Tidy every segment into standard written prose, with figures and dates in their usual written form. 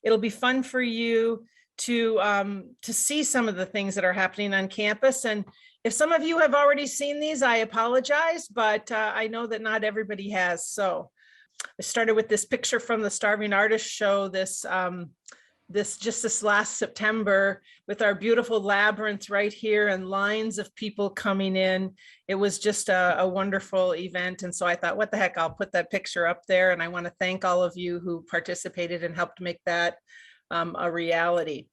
It'll be fun for you to see some of the things that are happening on campus. And if some of you have already seen these, I apologize, but I know that not everybody has. So I started with this picture from the Starving Artist Show this this last September with our beautiful labyrinth right here and lines of people coming in. It was just a wonderful event. And so I thought, what the heck, I'll put that picture up there. And I want to thank all of you who participated and helped make that a reality.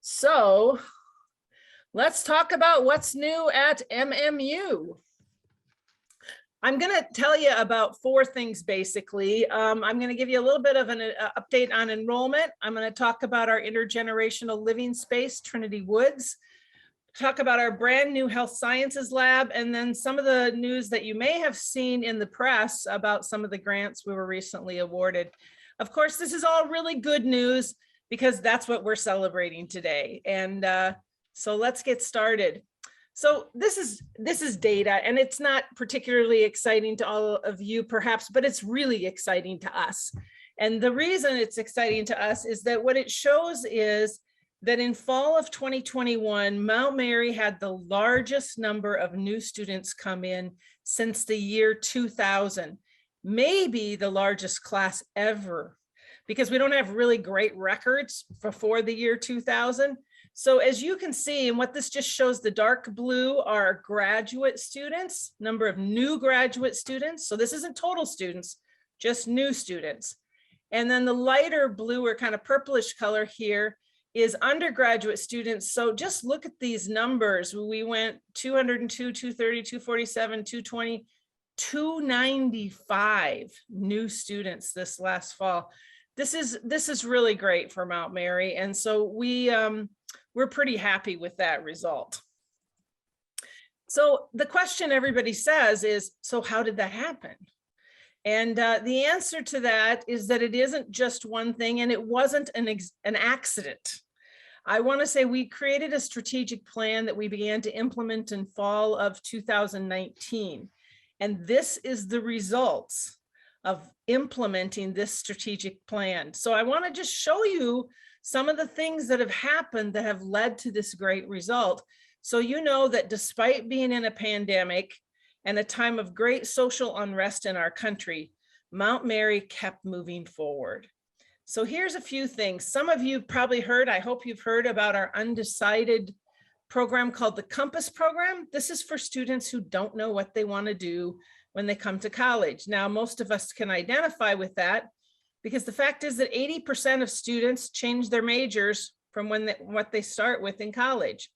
So let's talk about what's new at MMU. I'm going to tell you about 4 things, basically. I'm going to give you a little bit of an update on enrollment. I'm going to talk about our intergenerational living space, Trinity Woods, talk about our brand new health sciences lab, and then some of the news that you may have seen in the press about some of the grants we were recently awarded. Of course, this is all really good news because that's what we're celebrating today. And so let's get started. So this is data, and it's not particularly exciting to all of you perhaps, but it's really exciting to us. And the reason it's exciting to us is that what it shows is that in fall of 2021, Mount Mary had the largest number of new students come in since the year 2000, maybe the largest class ever, because we don't have really great records before the year 2000. So as you can see, and what this just shows, the dark blue are graduate students, number of new graduate students. So this isn't total students, just new students. And then the lighter blue or kind of purplish color here is undergraduate students. So just look at these numbers. We went 202, 230, 247, 220, 295 new students this last fall. This is really great for Mount Mary. And so we're pretty happy with that result. So the question everybody says is, so how did that happen? And the answer to that is that it isn't just one thing, and it wasn't an accident. I want to say we created a strategic plan that we began to implement in fall of 2019. And this is the results of implementing this strategic plan. So I want to just show you some of the things that have happened that have led to this great result. So you know that despite being in a pandemic and a time of great social unrest in our country, Mount Mary kept moving forward. So here's a few things. Some of you probably heard, I hope you've heard about our undecided program called the Compass program. This is for students who don't know what they want to do when they come to college. Now, most of us can identify with that, because the fact is that 80% of students change their majors from what they start with in college,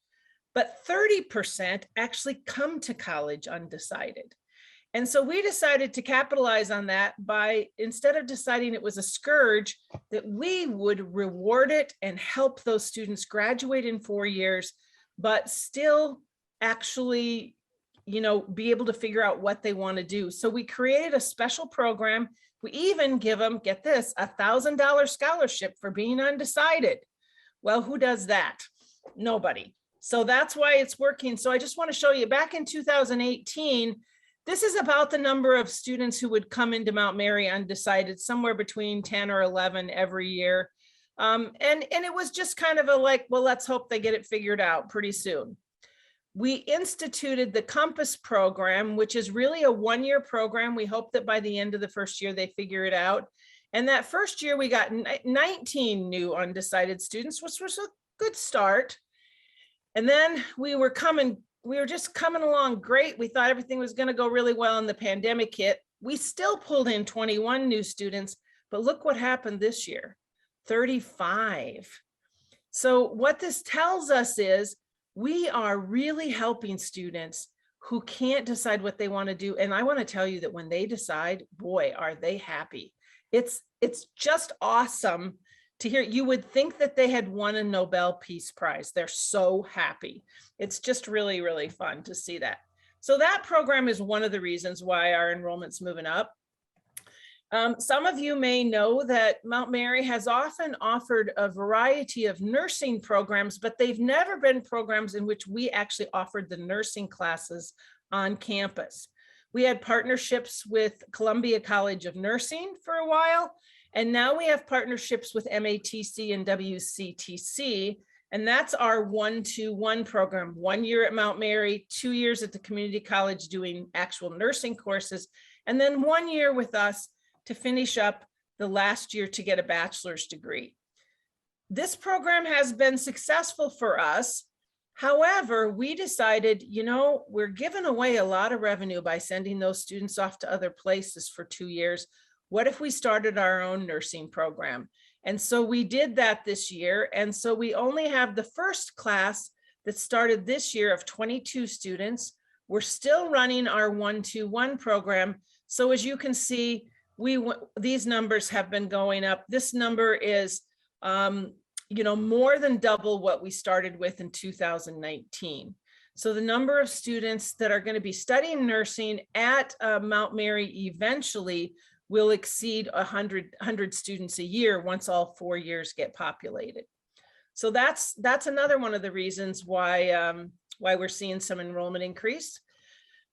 but 30% actually come to college undecided. And so we decided to capitalize on that by, instead of deciding it was a scourge, that we would reward it and help those students graduate in 4 years, but still actually, be able to figure out what they want to do. So we created a special program. We even give them, get this, $1,000 scholarship for being undecided. Well, who does that? Nobody. So that's why it's working. So I just want to show you, back in 2018, this is about the number of students who would come into Mount Mary undecided, somewhere between 10 or 11 every year. And it was just kind of a like, well, let's hope they get it figured out pretty soon. We instituted the Compass program, which is really a 1-year program. We hope that by the end of the first year, they figure it out. And that first year, we got 19 new undecided students, which was a good start. And then we were just coming along great. We thought everything was going to go really well, and the pandemic hit. We still pulled in 21 new students, but look what happened this year, 35. So what this tells us is we are really helping students who can't decide what they want to do. And I want to tell you that when they decide, boy, are they happy. It's just awesome to hear. You would think that they had won a Nobel Peace Prize. They're so happy. It's just really, really fun to see that. So that program is one of the reasons why our enrollment's moving up. Some of you may know that Mount Mary has often offered a variety of nursing programs, but they've never been programs in which we actually offered the nursing classes on campus. We had partnerships with Columbia College of Nursing for a while, And now we have partnerships with MATC and WCTC, and that's our 1-2-1 program, 1 year at Mount Mary, 2 years at the community college doing actual nursing courses, and then 1 year with us to finish up the last year to get a bachelor's degree. This program has been successful for us. However, we decided, you know, we're giving away a lot of revenue by sending those students off to other places for 2 years. What if we started our own nursing program? And so we did that this year. And so we only have the first class that started this year of 22 students. We're still running our 1-2-1 program. So as you can see, these numbers have been going up. This number is, you know, more than double what we started with in 2019. So the number of students that are going to be studying nursing at Mount Mary eventually will exceed 100 students a year once all 4 years get populated. So that's another one of the reasons why we're seeing some enrollment increase.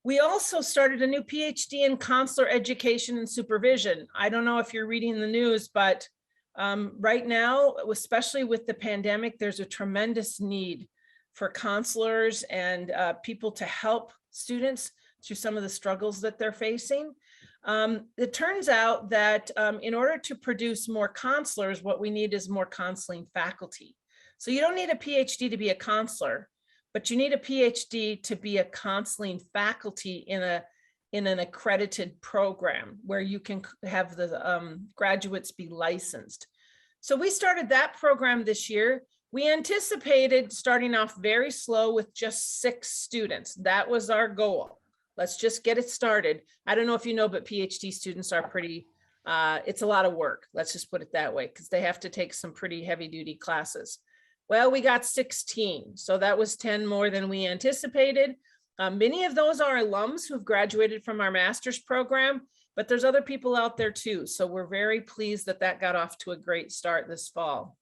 We also started a new PhD in consular education and supervision. I don't know if you're reading the news, but right now, especially with the pandemic, there's a tremendous need for counselors and people to help students through some of the struggles that they're facing. It turns out that in order to produce more counselors, what we need is more counseling faculty. So you don't need a PhD to be a counselor, but you need a PhD to be a counseling faculty in an accredited program where you can have the graduates be licensed. So we started that program this year. We anticipated starting off very slow with just 6 students. That was our goal. Let's just get it started. I don't know if you know, but PhD students are pretty, it's a lot of work. Let's just put it that way, because they have to take some pretty heavy duty classes. Well, we got 16. So that was 10 more than we anticipated. Many of those are alums who've graduated from our master's program, but there's other people out there too. So we're very pleased that that got off to a great start this fall.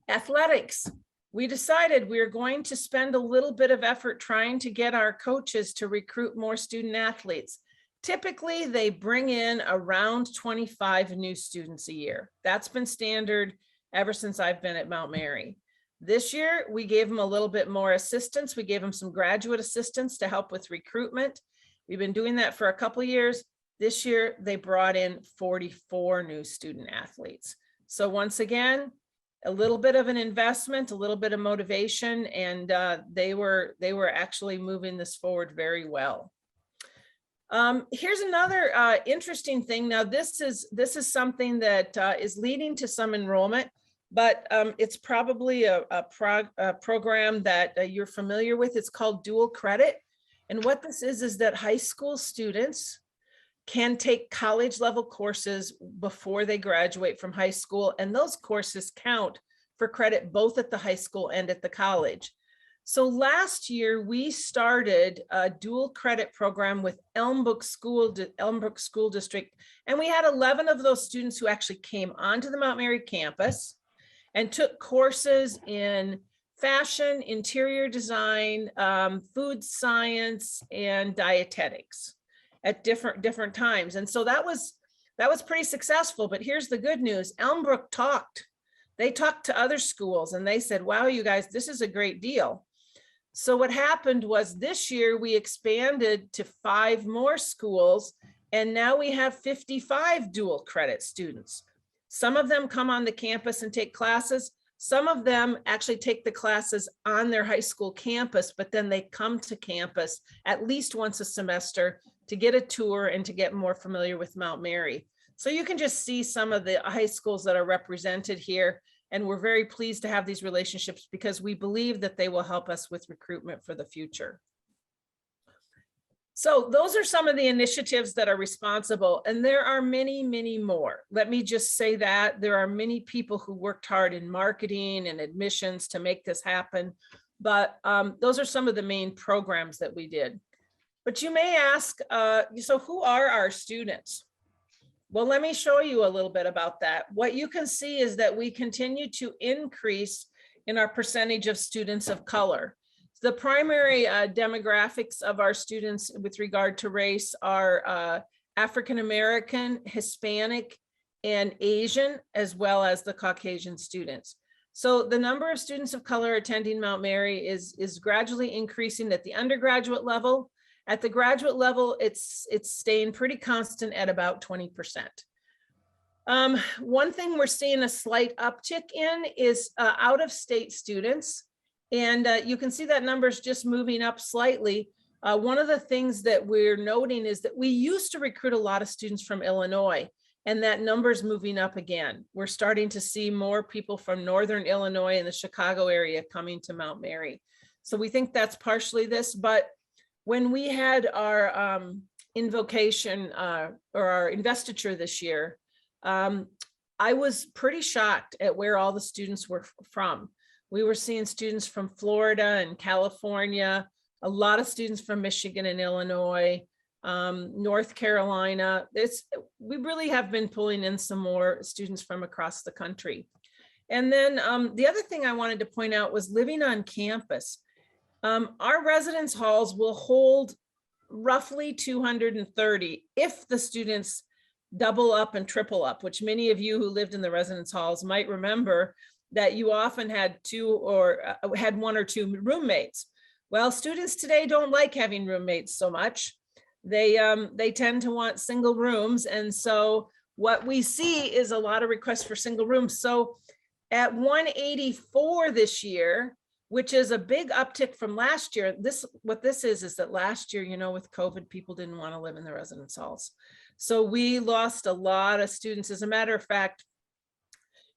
Athletics. We decided we were going to spend a little bit of effort trying to get our coaches to recruit more student athletes. Typically, they bring in around 25 new students a year. That's been standard ever since I've been at Mount Mary. This year, we gave them a little bit more assistance. We gave them some graduate assistance to help with recruitment. We've been doing that for a couple of years. This year, they brought in 44 new student athletes. So once again, a little bit of an investment, a little bit of motivation, and they were actually moving this forward very well. Here's another interesting thing. Now, this is something that is leading to some enrollment, but it's probably a program that you're familiar with. It's called dual credit. And what this is that high school students can take college level courses before they graduate from high school. And those courses count for credit both at the high school and at the college. So last year we started a dual credit program with Elmbrook School District. And we had 11 of those students who actually came onto the Mount Mary campus and took courses in fashion, interior design, food science, and dietetics at different times. And so that was pretty successful. But here's the good news. Elmbrook talked. They talked to other schools and they said, wow, you guys, this is a great deal. So what happened was this year we expanded to 5 more schools, and now we have 55 dual credit students. Some of them come on the campus and take classes. Some of them actually take the classes on their high school campus, but then they come to campus at least once a semester to get a tour and to get more familiar with Mount Mary. So you can just see some of the high schools that are represented here. And we're very pleased to have these relationships because we believe that they will help us with recruitment for the future. So those are some of the initiatives that are responsible, and there are many, many more. Let me just say that there are many people who worked hard in marketing and admissions to make this happen, but those are some of the main programs that we did. But you may ask, so who are our students? Well, let me show you a little bit about that. What you can see is that we continue to increase in our percentage of students of color. The primary demographics of our students with regard to race are African American, Hispanic, and Asian, as well as the Caucasian students. So the number of students of color attending Mount Mary is gradually increasing at the undergraduate level. At the graduate level, it's staying pretty constant at about 20%. One thing we're seeing a slight uptick in is out-of-state students. And you can see that number's just moving up slightly. One of the things that we're noting is that we used to recruit a lot of students from Illinois, and that number's moving up again. We're starting to see more people from Northern Illinois and the Chicago area coming to Mount Mary. So we think that's partially this, but when we had our invocation or our investiture this year, I was pretty shocked at where all the students were from. We were seeing students from Florida and California, a lot of students from Michigan and Illinois, North Carolina. We really have been pulling in some more students from across the country. And then the other thing I wanted to point out was living on campus. Our residence halls will hold roughly 230 if the students double up and triple up, which many of you who lived in the residence halls might remember that you often had had one or two roommates. Well, students today don't like having roommates so much. They tend to want single rooms. And so what we see is a lot of requests for single rooms. So at 184 this year, which is a big uptick from last year. What this is that last year, you know, with COVID, people didn't want to live in the residence halls. So we lost a lot of students. As a matter of fact,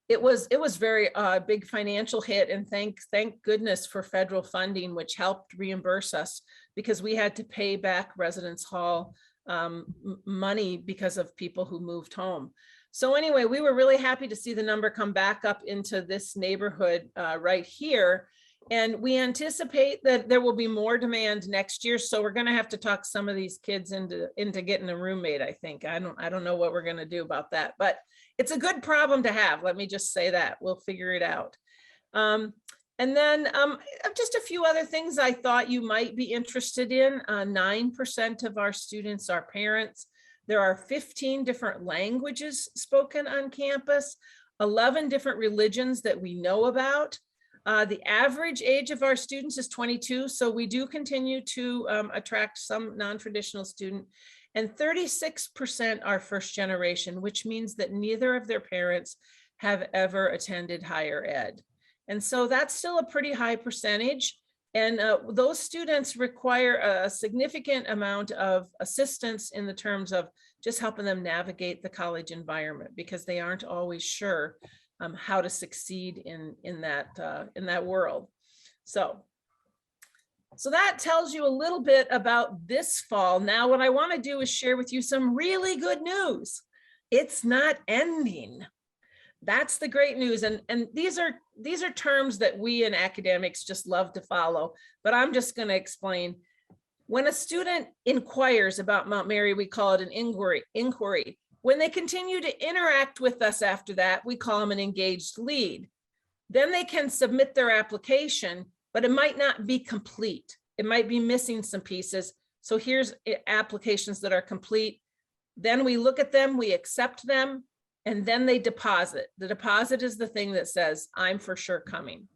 it was very big financial hit, and thank goodness for federal funding, which helped reimburse us because we had to pay back residence hall money because of people who moved home. So anyway, we were really happy to see the number come back up into this neighborhood right here. And we anticipate that there will be more demand next year. So we're going to have to talk some of these kids into getting a roommate, I think. I don't know what we're going to do about that, but it's a good problem to have. Let me just say that. We'll figure it out. And then just a few other things I thought you might be interested in. 9% of our students are parents. There are 15 different languages spoken on campus, 11 different religions that we know about. The average age of our students is 22, so we do continue to attract some non-traditional student, and 36% are first generation, which means that neither of their parents have ever attended higher ed. And so that's still a pretty high percentage. And those students require a significant amount of assistance in the terms of just helping them navigate the college environment because they aren't always sure how to succeed in that world. So that tells you a little bit about this fall. Now, what I want to do is share with you some really good news. It's not ending. That's the great news. And these are terms that we in academics just love to follow, but I'm just going to explain. When a student inquires about Mount Mary, we call it an inquiry. When they continue to interact with us after that, we call them an engaged lead. Then they can submit their application, but it might not be complete. It might be missing some pieces. So here's applications that are complete. Then we look at them, we accept them, and then they deposit. The deposit is the thing that says, I'm for sure coming.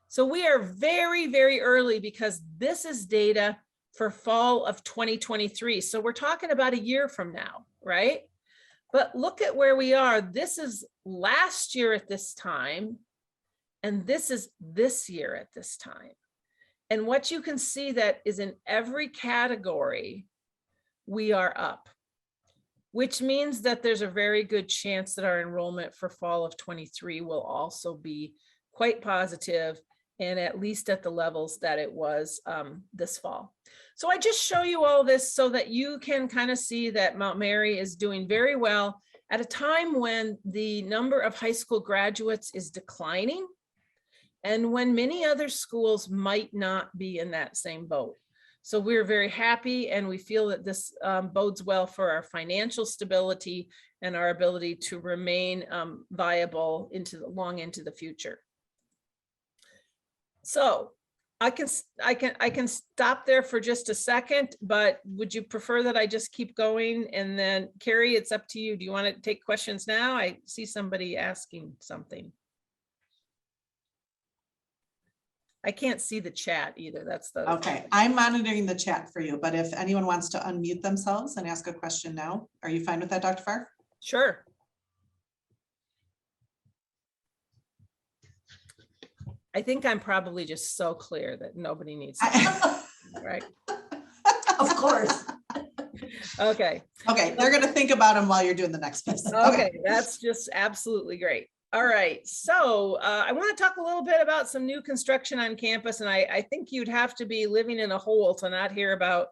So we are very, very early because this is data for fall of 2023. So we're talking about a year from now, right? But look at where we are. This is last year at this time, and this is this year at this time. And what you can see that is in every category, we are up, which means that there's a very good chance that our enrollment for fall of 23 will also be quite positive and at least at the levels that it was this fall. So I just show you all this so that you can kind of see that Mount Mary is doing very well at a time when the number of high school graduates is declining and when many other schools might not be in that same boat. So we're very happy and we feel that this bodes well for our financial stability and our ability to remain viable long into the future. So I can stop there for just a second, but would you prefer that I just keep going? And then Carrie, it's up to you. Do you want to take questions now? I see somebody asking something. I can't see the chat either. That's the okay. I'm monitoring the chat for you, but if anyone wants to unmute themselves and ask a question now, are you fine with that, Dr. Pharr? Sure. I think I'm probably just so clear that nobody needs to, right? Of course. Okay. Okay, they're going to think about them while you're doing the next piece. Okay, that's just absolutely great. All right, so I want to talk a little bit about some new construction on campus, and I think you'd have to be living in a hole to not hear about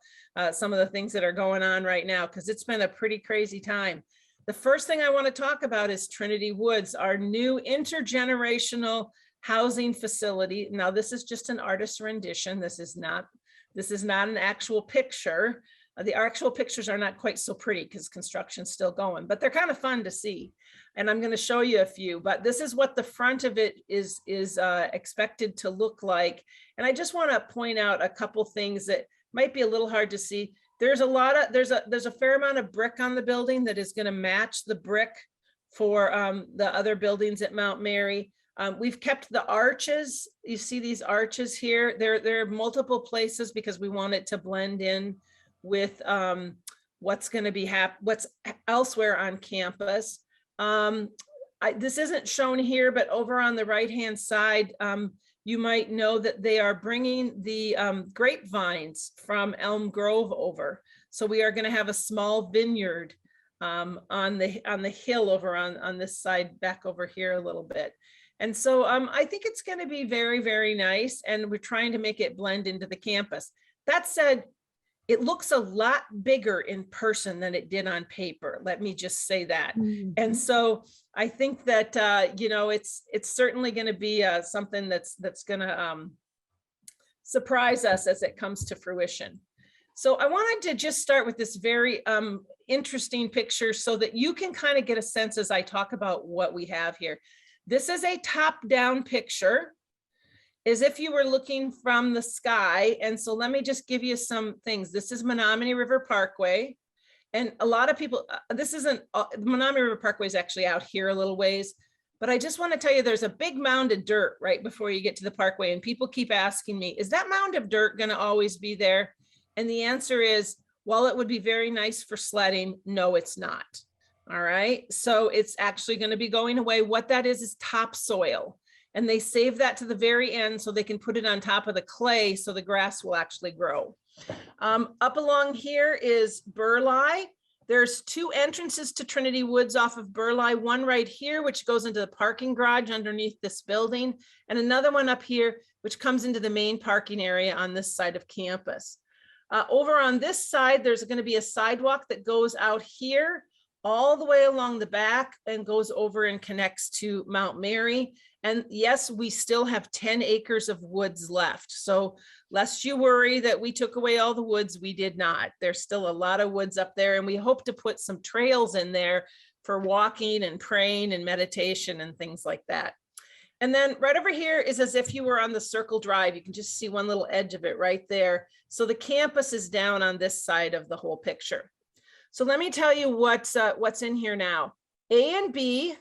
some of the things that are going on right now, because it's been a pretty crazy time. The first thing I want to talk about is Trinity Woods, our new intergenerational housing facility. Now, this is just an artist's rendition. This is not an actual picture. The actual pictures are not quite so pretty because construction's still going, but they're kind of fun to see. And I'm going to show you a few, but this is what the front of it is expected to look like. And I just want to point out a couple things that might be a little hard to see. There's a fair amount of brick on the building that is going to match the brick for the other buildings at Mount Mary. We've kept the arches. You see these arches here. There are multiple places because we want it to blend in with what's going to be what's elsewhere on campus. This isn't shown here, but over on the right-hand side, you might know that they are bringing the grapevines from Elm Grove over. So we are going to have a small vineyard on the hill over on this side, back over here a little bit. And so I think it's going to be very, very nice. And we're trying to make it blend into the campus. That said, it looks a lot bigger in person than it did on paper. Let me just say that. Mm-hmm. And so I think that, it's certainly going to be something that's going to surprise us as it comes to fruition. So I wanted to just start with this very interesting picture so that you can kind of get a sense as I talk about what we have here. This is a top-down picture, as if you were looking from the sky. And so let me just give you some things. This is Menominee River Parkway. And a lot of people, Menominee River Parkway is actually out here a little ways. But I just want to tell you, there's a big mound of dirt right before you get to the parkway. And people keep asking me, is that mound of dirt going to always be there? And the answer is, while it would be very nice for sledding, no, it's not. All right, so it's actually going to be going away. What that is topsoil. And they save that to the very end so they can put it on top of the clay so the grass will actually grow. Up along here is Burleigh. There's two entrances to Trinity Woods off of Burleigh, one right here, which goes into the parking garage underneath this building, and another one up here, which comes into the main parking area on this side of campus. Over on this side, there's going to be a sidewalk that goes out here all the way along the back and goes over and connects to Mount Mary. And yes, we still have 10 acres of woods left. So lest you worry that we took away all the woods, we did not. There's still a lot of woods up there, and we hope to put some trails in there for walking and praying and meditation and things like that. And then right over here is as if you were on the Circle Drive. You can just see one little edge of it right there. So the campus is down on this side of the whole picture. So let me tell you what's in here now. A and B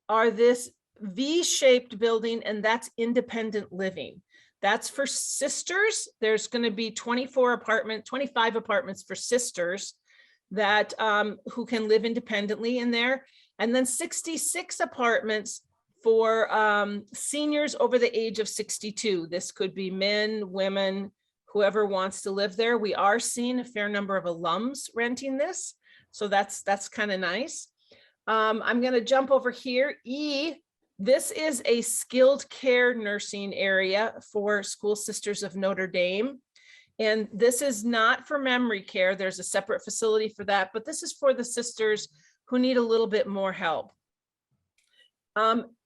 are this V-shaped building, and that's independent living. That's for sisters. There's going to be 25 apartments for sisters that who can live independently in there, and then 66 apartments for seniors over the age of 62. This could be men, women, whoever wants to live there. We are seeing a fair number of alums renting this, so that's kind of nice. I'm going to jump over here. E, this is a skilled care nursing area for School Sisters of Notre Dame. And this is not for memory care. There's a separate facility for that, but this is for the sisters who need a little bit more help.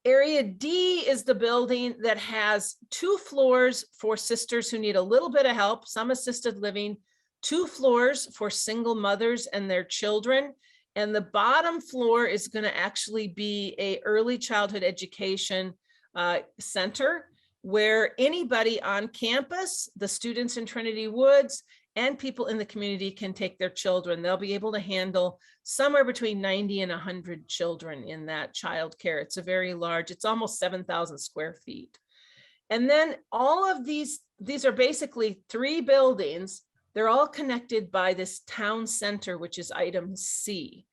Area D is the building that has 2 floors for sisters who need a little bit of help, some assisted living, 2 floors for single mothers and their children. And the bottom floor is going to actually be an early childhood education center. where anybody on campus, the students in Trinity Woods, and people in the community can take their children. They'll be able to handle somewhere between 90 and 100 children in that childcare. It's a very large, it's almost 7,000 square feet. And then all of these are basically 3 buildings. They're all connected by this town center, which is item C.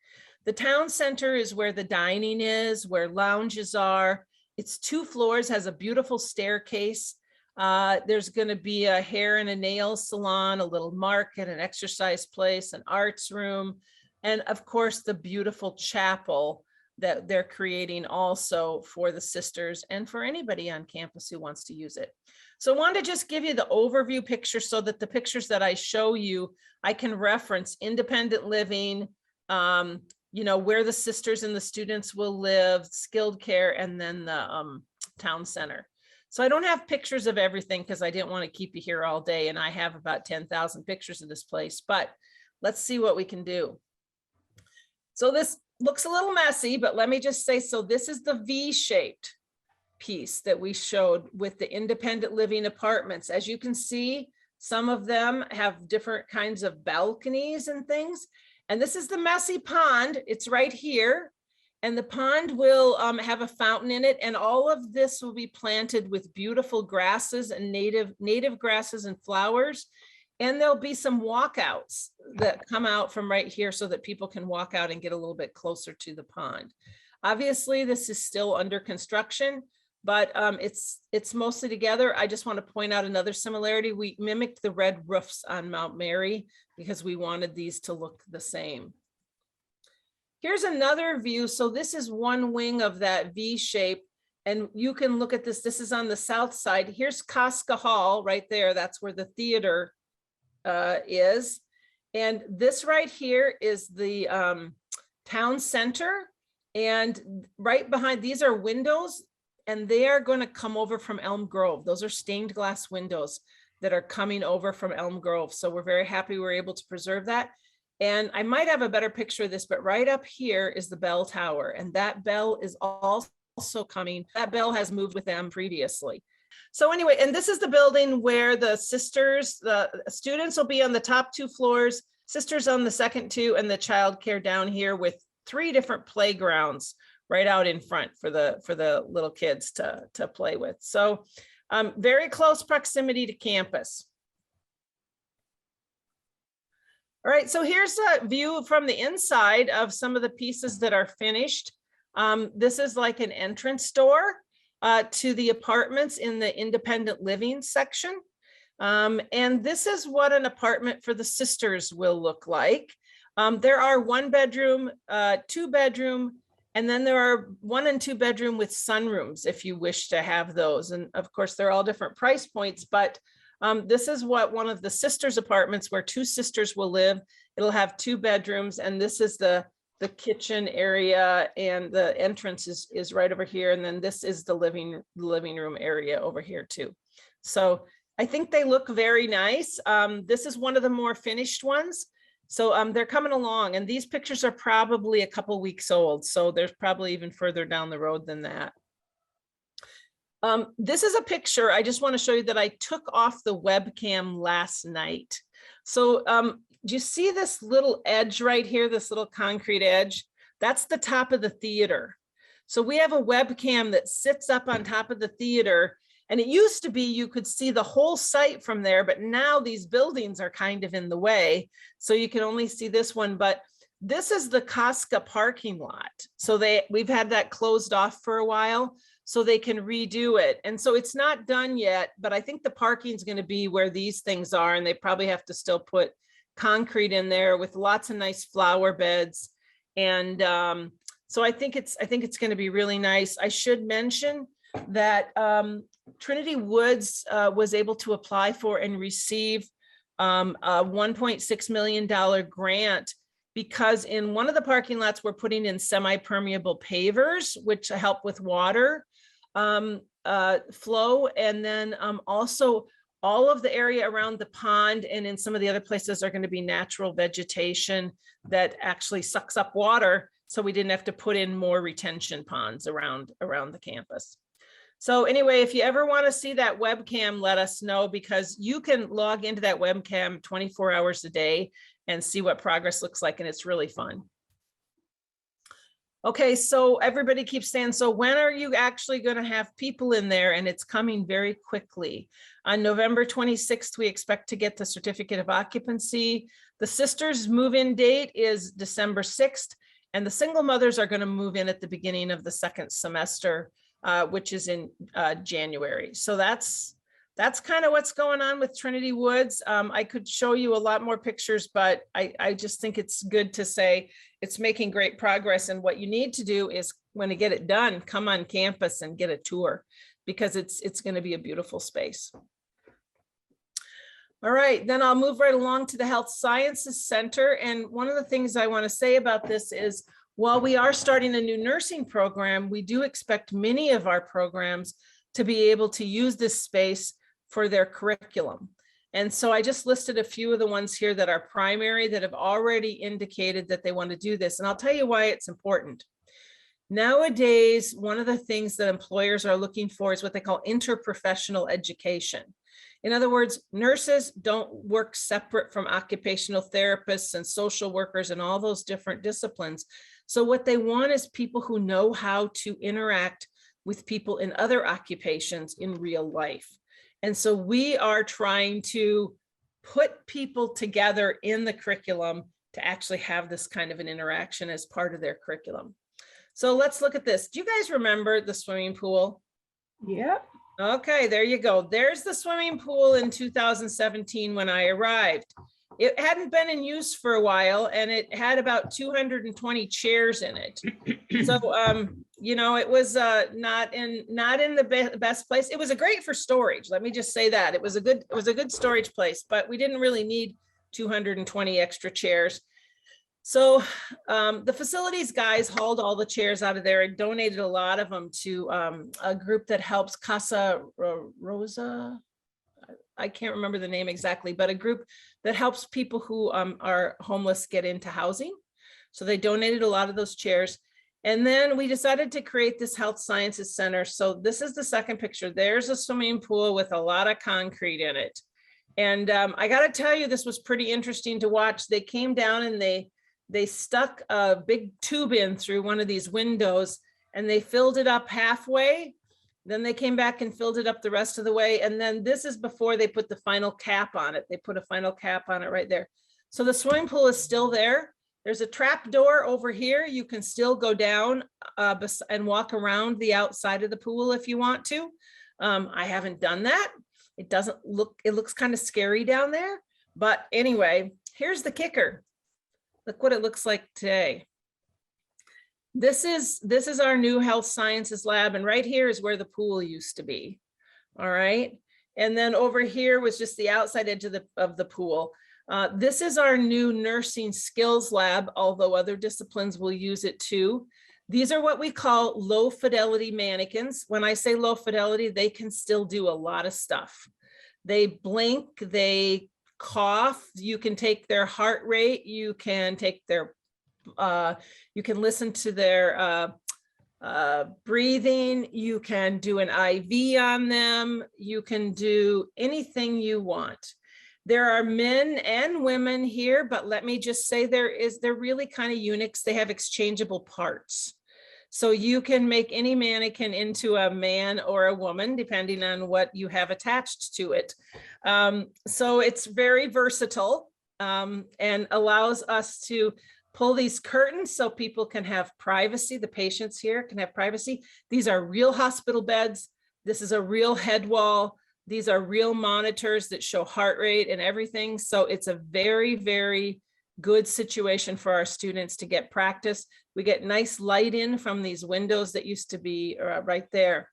The town center is where the dining is, where lounges are. It's 2 floors, has a beautiful staircase. There's going to be a hair and a nail salon, a little market, an exercise place, an arts room, and of course, the beautiful chapel that they're creating also for the sisters and for anybody on campus who wants to use it. So I wanted to just give you the overview picture so that the pictures that I show you, I can reference independent living, you know, where the sisters and the students will live, skilled care, and then the town center. So I don't have pictures of everything because I didn't want to keep you here all day, and I have about 10,000 pictures of this place, but let's see what we can do. So this looks a little messy, but let me just say, so this is the V-shaped piece that we showed with the independent living apartments. As you can see, some of them have different kinds of balconies and things. And this is the messy pond. It's right here. And the pond will have a fountain in it. And all of this will be planted with beautiful grasses and native grasses and flowers. And there'll be some walkouts that come out from right here so that people can walk out and get a little bit closer to the pond. Obviously, this is still under construction, but it's mostly together. I just want to point out another similarity. We mimicked the red roofs on Mount Mary because we wanted these to look the same. Here's another view. So this is one wing of that V shape, and you can look at this. This is on the south side. Here's Casca Hall right there. That's where the theater is. And this right here is the town center. And right behind, these are windows, and they are going to come over from Elm Grove. Those are stained glass windows that are coming over from Elm Grove. So we're very happy we're able to preserve that. And I might have a better picture of this, but right up here is the bell tower. And that bell is also coming. That bell has moved with them previously. So anyway, and this is the building where the sisters, the students will be on the top 2 floors, sisters on the second 2, and the childcare down here with 3 different playgrounds right out in front for the little kids to play with. So very close proximity to campus. All right, so here's a view from the inside of some of the pieces that are finished. This is like an entrance door to the apartments in the independent living section. And this is what an apartment for the sisters will look like. There are 1 bedroom, 2 bedroom, and then there are 1 and 2 bedroom with sunrooms if you wish to have those. And of course, they're all different price points, but this is what one of the sisters apartments where 2 sisters will live. It'll have 2 bedrooms, and this is the kitchen area, and the entrance is right over here. And then this is the living room area over here too. So I think they look very nice. This is one of the more finished ones. So they're coming along, and these pictures are probably a couple weeks old. So there's probably even further down the road than that. This is a picture I just want to show you that I took off the webcam last night. So do you see this little edge right here, this little concrete edge? That's the top of the theater. So we have a webcam that sits up on top of the theater, and it used to be you could see the whole site from there, but now these buildings are kind of in the way, so you can only see this one. But this is the Casca parking lot. So we've had that closed off for a while, so they can redo it. And so it's not done yet, but I think the parking is going to be where these things are, and they probably have to still put concrete in there with lots of nice flower beds. And so I think it's going to be really nice. I should mention that Trinity Woods was able to apply for and receive a $1.6 million grant, because in one of the parking lots, we're putting in semi-permeable pavers, which help with water flow. And then also all of the area around the pond and in some of the other places are going to be natural vegetation that actually sucks up water. So we didn't have to put in more retention ponds around the campus. So anyway, if you ever want to see that webcam, let us know, because you can log into that webcam 24 hours a day and see what progress looks like, and it's really fun. Okay, so everybody keeps saying, so when are you actually going to have people in there? And it's coming very quickly. On November 26th, we expect to get the certificate of occupancy. The sisters move-in date is December 6th, and the single mothers are going to move in at the beginning of the second semester, which is in January. So that's kind of what's going on with Trinity Woods. I could show you a lot more pictures, but I just think it's good to say it's making great progress. And what you need to do is, when you get it done, come on campus and get a tour, because it's going to be a beautiful space. All right, then I'll move right along to the Health Sciences Center. And one of the things I want to say about this is, while we are starting a new nursing program, we do expect many of our programs to be able to use this space for their curriculum. And so I just listed a few of the ones here that are primary, that have already indicated that they want to do this. And I'll tell you why it's important. Nowadays, one of the things that employers are looking for is what they call interprofessional education. In other words, nurses don't work separate from occupational therapists and social workers and all those different disciplines. So what they want is people who know how to interact with people in other occupations in real life. And so we are trying to put people together in the curriculum to actually have this kind of an interaction as part of their curriculum. So let's look at this. Do you guys remember the swimming pool? Yep. Okay, there you go. There's the swimming pool in 2017 when I arrived. It hadn't been in use for a while, and it had about 220 chairs in it. So, you know, it was not in the best place. It was a great for storage. Let me just say that it was a good storage place, but we didn't really need 220 extra chairs. So the facilities guys hauled all the chairs out of there and donated a lot of them to a group that helps Casa Rosa. I can't remember the name exactly, but a group that helps people who are homeless get into housing. So they donated a lot of those chairs. And then we decided to create this Health Sciences Center. So this is the second picture. There's a swimming pool with a lot of concrete in it. And I got to tell you, this was pretty interesting to watch. They came down and they stuck a big tube in through one of these windows, and they filled it up halfway. Then they came back and filled it up the rest of the way. And then this is before they put the final cap on it. They put a final cap on it right there. So the swimming pool is still there. There's a trap door over here. You can still go down and walk around the outside of the pool if you want to. I haven't done that. It looks kind of scary down there. But anyway, here's the kicker. Look what it looks like today. This is our new health sciences lab, and right here is where the pool used to be. All right. And then over here was just the outside edge of the pool. This is our new nursing skills lab, although other disciplines will use it too. These are what we call low fidelity mannequins. When I say low fidelity, they can still do a lot of stuff. They blink, they cough, you can take their heart rate, you can take their you can listen to their breathing, you can do an IV on them, you can do anything you want. There are men and women here, but let me just say they're really kind of unique. They have exchangeable parts. So you can make any mannequin into a man or a woman, depending on what you have attached to it. So it's very versatile and allows us to pull these curtains so people can have privacy. The patients here can have privacy. These are real hospital beds. This is a real head wall. These are real monitors that show heart rate and everything. So it's a very, very good situation for our students to get practice. We get nice light in from these windows that used to be right there.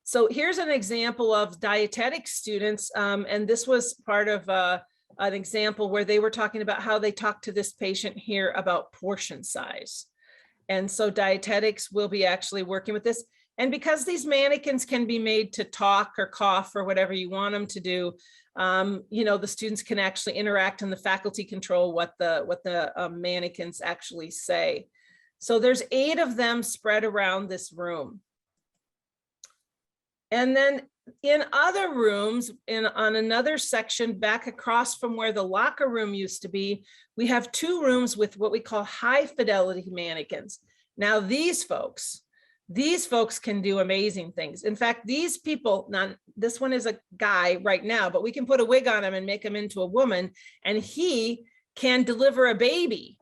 So here's an example of dietetic students. And this was part of an example where they were talking about how they talked to this patient here about portion size. And so dietetics will be actually working with this. And because these mannequins can be made to talk or cough or whatever you want them to do, you know, the students can actually interact and the faculty control what the mannequins actually say. So there's 8 of them spread around this room. And then in other rooms, on another section back across from where the locker room used to be, we have 2 rooms with what we call high fidelity mannequins. Now these folks can do amazing things. In fact, these people, now this one is a guy right now, but we can put a wig on him and make him into a woman, and he can deliver a baby.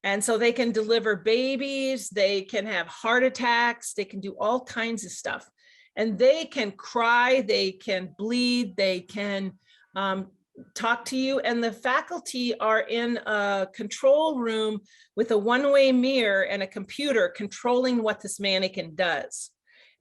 And so they can deliver babies, they can have heart attacks, they can do all kinds of stuff. And they can cry, they can bleed, they can talk to you. And the faculty are in a control room with a one-way mirror and a computer controlling what this mannequin does.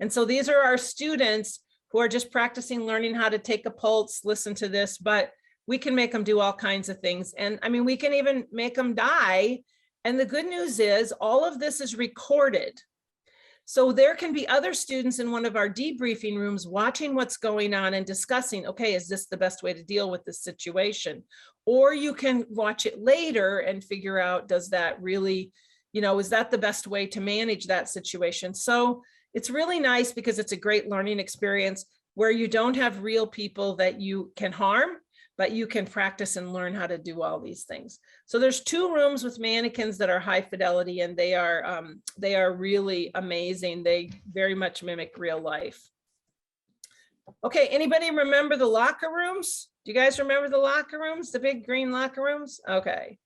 And so these are our students who are just practicing learning how to take a pulse, listen to this, but we can make them do all kinds of things. And I mean, we can even make them die. And the good news is all of this is recorded. So there can be other students in one of our debriefing rooms watching what's going on and discussing, okay, is this the best way to deal with this situation? Or you can watch it later and figure out, does that really, is that the best way to manage that situation? So it's really nice because it's a great learning experience where you don't have real people that you can harm, but you can practice and learn how to do all these things. So there's 2 rooms with mannequins that are high fidelity, and they are really amazing. They very much mimic real life. Okay, anybody remember the locker rooms? Do you guys remember the locker rooms, the big green locker rooms? Okay,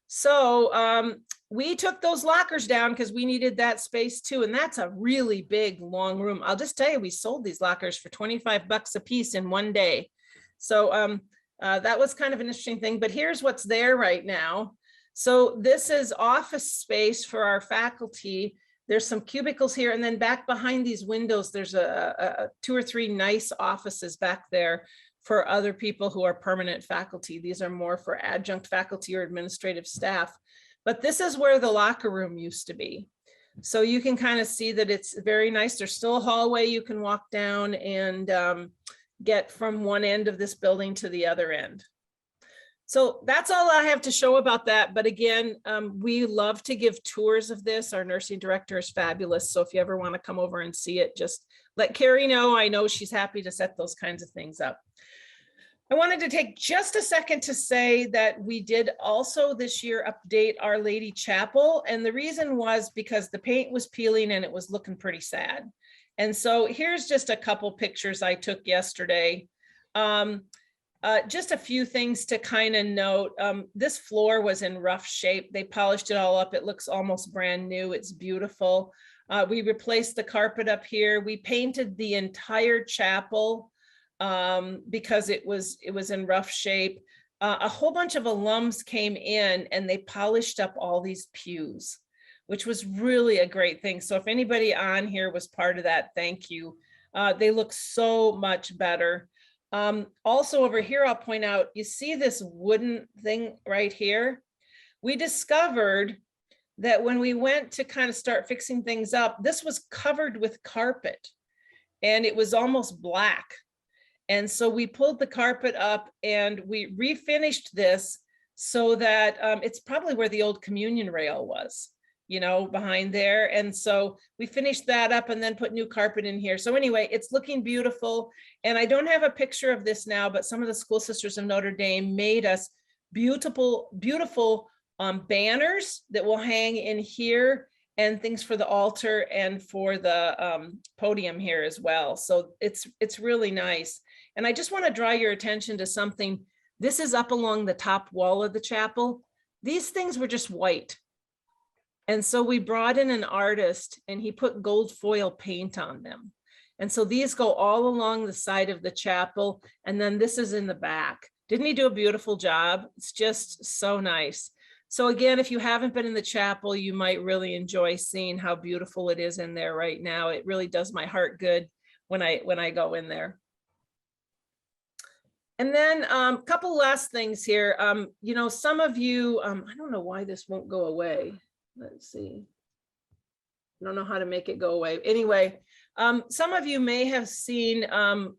so we took those lockers down because we needed that space too, and that's a really big, long room. I'll just tell you, we sold these lockers for 25 bucks a piece in one day. So that was kind of an interesting thing, but here's what's there right now. So this is office space for our faculty. There's some cubicles here, and then back behind these windows, there's a 2 or 3 nice offices back there for other people who are permanent faculty. These are more for adjunct faculty or administrative staff. But this is where the locker room used to be. So you can kind of see that it's very nice. There's still a hallway you can walk down and get from one end of this building to the other end. So that's all I have to show about that. But again, we love to give tours of this. Our nursing director is fabulous. So if you ever want to come over and see it, just let Carrie know. I know she's happy to set those kinds of things up. I wanted to take just a second to say that we did also this year update Our Lady Chapel. And the reason was because the paint was peeling and it was looking pretty sad. And so here's just a couple pictures I took yesterday. Just a few things to kind of note. This floor was in rough shape. They polished it all up. It looks almost brand new. It's beautiful. We replaced the carpet up here. We painted the entire chapel because it was in rough shape. A whole bunch of alums came in and they polished up all these pews, which was really a great thing. So if anybody on here was part of that, thank you. They look so much better. Also over here, I'll point out, you see this wooden thing right here? We discovered that when we went to kind of start fixing things up, this was covered with carpet and it was almost black. And so we pulled the carpet up and we refinished this so that it's probably where the old communion rail was, behind there. And so we finished that up and then put new carpet in here. So anyway, it's looking beautiful. And I don't have a picture of this now, but some of the School Sisters of Notre Dame made us beautiful banners that will hang in here and things for the altar and for the podium here as well. So it's really nice. And I just want to draw your attention to something. This is up along the top wall of the chapel. These things were just white. And so we brought in an artist and he put gold foil paint on them. And so these go all along the side of the chapel. And then this is in the back. Didn't he do a beautiful job? It's just so nice. So again, if you haven't been in the chapel, you might really enjoy seeing how beautiful it is in there right now. It really does my heart good when I go in there. And then a couple last things here. Some of you, I don't know why this won't go away. Let's see. I don't know how to make it go away. Anyway, some of you may have seen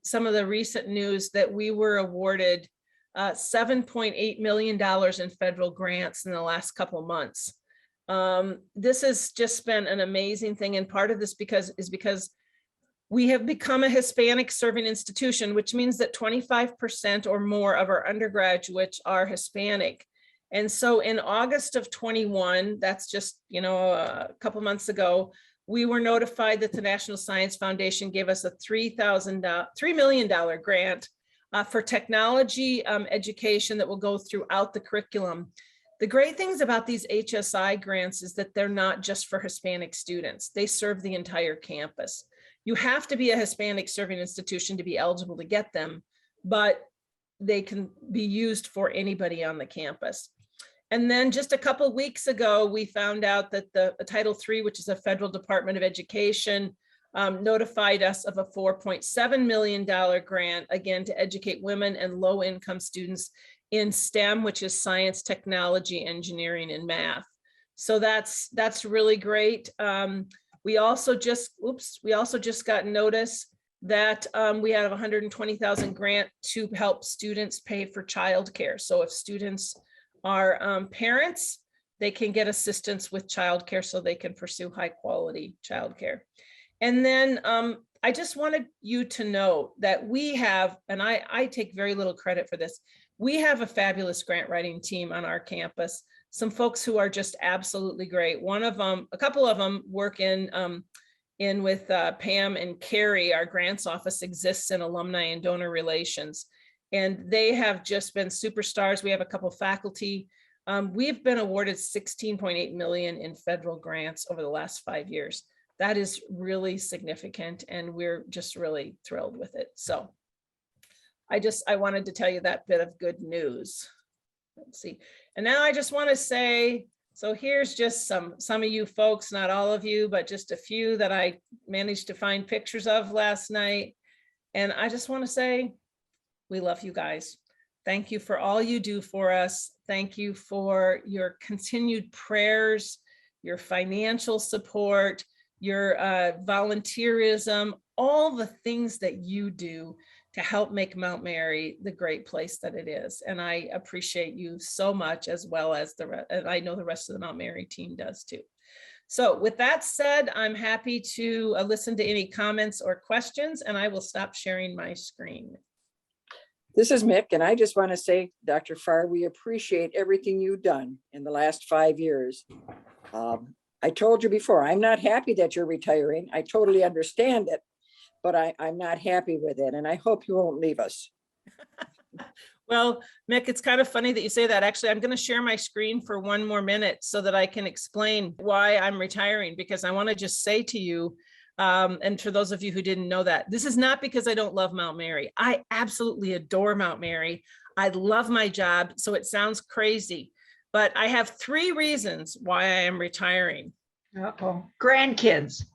some of the recent news that we were awarded $7.8 million in federal grants in the last couple of months. This has just been an amazing thing. And part of this is because we have become a Hispanic serving institution, which means that 25% or more of our undergraduates are Hispanic. And so in August of 21, that's just, a couple months ago, we were notified that the National Science Foundation gave us a $3 million grant for technology education that will go throughout the curriculum. The great things about these HSI grants is that they're not just for Hispanic students. They serve the entire campus. You have to be a Hispanic serving institution to be eligible to get them, but they can be used for anybody on the campus. And then just a couple of weeks ago, we found out that the Title III, which is a federal Department of Education, notified us of a $4.7 million grant, again, to educate women and low-income students in STEM, which is science, technology, engineering, and math. So that's really great. We also just got notice that we have a $120,000 grant to help students pay for childcare. So if students are parents, they can get assistance with childcare so they can pursue high quality childcare. And then I just wanted you to know that we have, and I take very little credit for this, we have a fabulous grant writing team on our campus. Some folks who are just absolutely great. One of them, a couple of them work in with Pam and Carrie. Our grants office exists in alumni and donor relations, and they have just been superstars. We have a couple faculty. We've been awarded $16.8 million in federal grants over the last 5 years. That is really significant, and we're just really thrilled with it. So I wanted to tell you that bit of good news. Let's see. And now I just want to say, so here's just some of you folks, not all of you, but just a few that I managed to find pictures of last night. And I just want to say, we love you guys. Thank you for all you do for us. Thank you for your continued prayers, your financial support, your volunteerism, all the things that you do to help make Mount Mary the great place that it is. And I appreciate you so much, as well as and I know the rest of the Mount Mary team does too. So with that said, I'm happy to listen to any comments or questions, and I will stop sharing my screen. This is Mick, and I just want to say, Dr. Pharr, we appreciate everything you've done in the last 5 years. I told you before, I'm not happy that you're retiring. I totally understand it, but I'm not happy with it, and I hope you won't leave us. Well, Mick, it's kind of funny that you say that. Actually, I'm going to share my screen for 1 more minute so that I can explain why I'm retiring, because I want to just say to you, and for those of you who didn't know that, this is not because I don't love Mount Mary. I absolutely adore Mount Mary. I love my job, so it sounds crazy, but I have 3 reasons why I am retiring. Uh-oh, grandkids.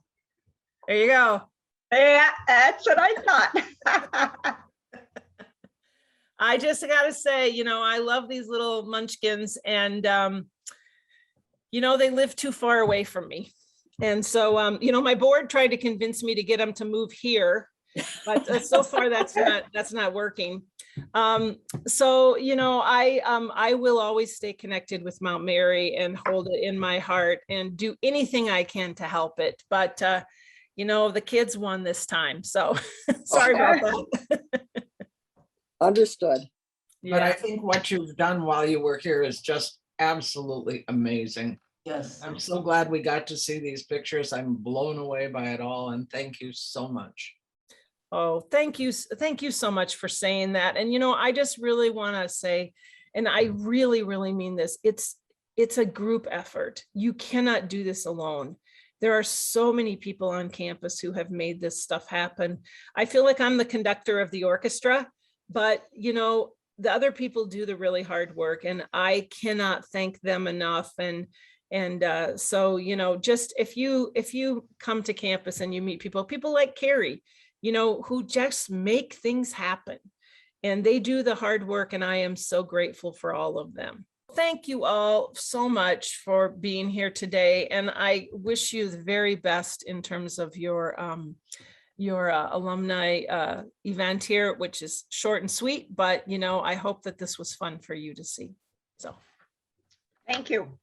There you go. Yeah, that's what I thought. I just got to say, I love these little munchkins, and, they live too far away from me. And so, my board tried to convince me to get them to move here, but so far that's not working. So, I will always stay connected with Mount Mary and hold it in my heart and do anything I can to help it. But, the kids won this time. So sorry about that. Understood. But I Yeah. think what you've done while you were here is just absolutely amazing. Yes. I'm so glad we got to see these pictures. I'm blown away by it all, and thank you so much. Oh, thank you. Thank you so much for saying that. And, I just really want to say, and I really, really mean this, it's a group effort. You cannot do this alone. There are so many people on campus who have made this stuff happen. I feel like I'm the conductor of the orchestra, but, the other people do the really hard work, and I cannot thank them enough. And so, just if you come to campus and you meet people like Carrie, who just make things happen, and they do the hard work, and I am so grateful for all of them. Thank you all so much for being here today, and I wish you the very best in terms of your alumni event here, which is short and sweet, but I hope that this was fun for you to see. So Thank you.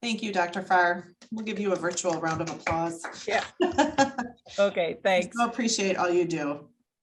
Thank you, Dr. Pharr. We'll give you a virtual round of applause. Yeah. Okay, thanks. So appreciate all you do.